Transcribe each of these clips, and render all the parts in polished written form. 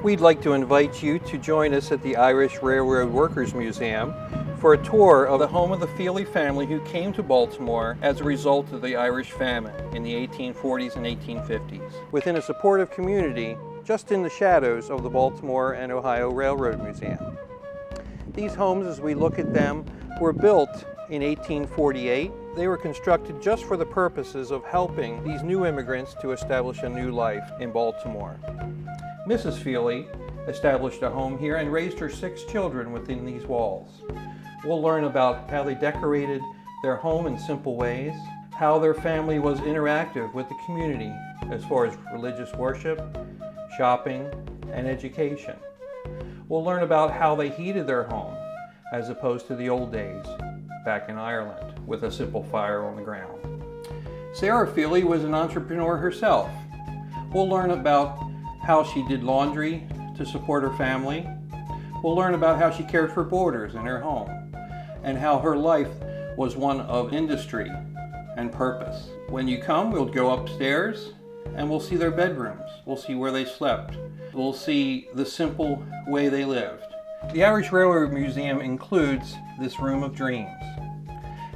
We'd like to invite you to join us at the Irish Railroad Workers Museum for a tour of the home of the Feeley family who came to Baltimore as a result of the Irish famine in the 1840s and 1850s, within a supportive community just in the shadows of the Baltimore and Ohio Railroad Museum. These homes, as we look at them, were built in 1848. They were constructed just for the purposes of helping these new immigrants to establish a new life in Baltimore. Mrs. Feeley established a home here and raised her 6 children within these walls. We'll learn about how they decorated their home in simple ways, how their family was interactive with the community as far as religious worship, shopping, and education. We'll learn about how they heated their home as opposed to the old days back in Ireland with a simple fire on the ground. Sarah Feeley was an entrepreneur herself. We'll learn about how she did laundry to support her family. We'll learn about how she cared for boarders in her home and how her life was one of industry and purpose. When you come, we'll go upstairs and we'll see their bedrooms. We'll see where they slept. We'll see the simple way they lived. The Irish Railroad Museum includes this Room of Dreams.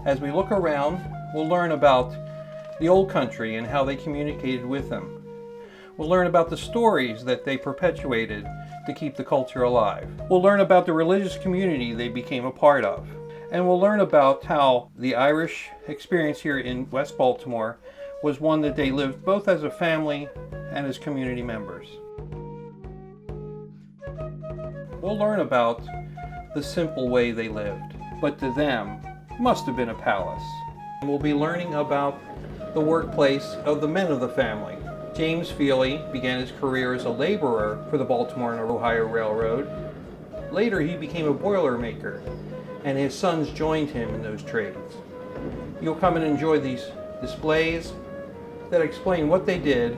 As we look around, we'll learn about the old country and how they communicated with them. We'll learn about the stories that they perpetuated to keep the culture alive. We'll learn about the religious community they became a part of. And we'll learn about how the Irish experience here in West Baltimore was one that they lived both as a family and as community members. We'll learn about the simple way they lived, but to them must have been a palace. And we'll be learning about the workplace of the men of the family. James Feeley began his career as a laborer for the Baltimore and Ohio Railroad. Later he became a boiler maker, and his sons joined him in those trades. You'll come and enjoy these displays that explain what they did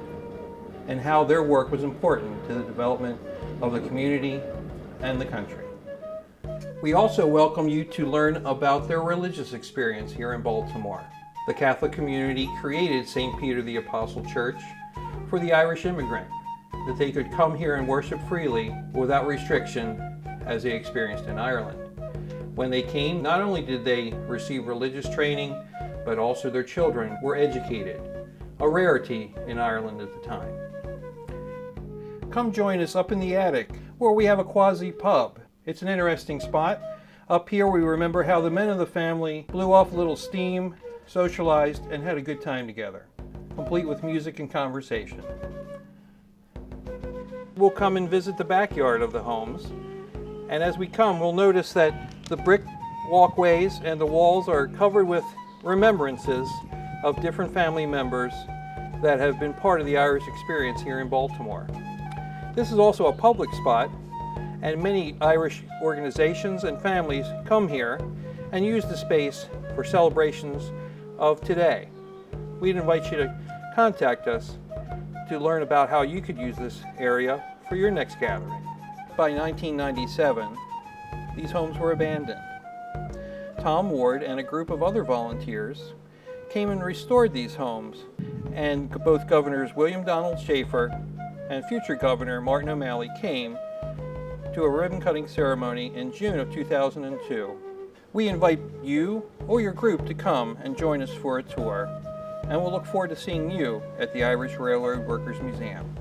and how their work was important to the development of the community and the country. We also welcome you to learn about their religious experience here in Baltimore. The Catholic community created St. Peter the Apostle Church for the Irish immigrant, that they could come here and worship freely without restriction as they experienced in Ireland. When they came, not only did they receive religious training, but also their children were educated, a rarity in Ireland at the time. Come join us up in the attic, where we have a quasi-pub. It's an interesting spot. Up here we remember how the men of the family blew off a little steam, socialized, and had a good time together, complete with music and conversation. We'll come and visit the backyard of the homes, and as we come, we'll notice that the brick walkways and the walls are covered with remembrances of different family members that have been part of the Irish experience here in Baltimore. This is also a public spot, and many Irish organizations and families come here and use the space for celebrations of today. We'd invite you to contact us to learn about how you could use this area for your next gathering. By 1997, these homes were abandoned. Tom Ward and a group of other volunteers came and restored these homes, and both Governors William Donald Schaefer and future Governor Martin O'Malley came to a ribbon-cutting ceremony in June of 2002. We invite you or your group to come and join us for a tour, and we'll look forward to seeing you at the Irish Railroad Workers Museum.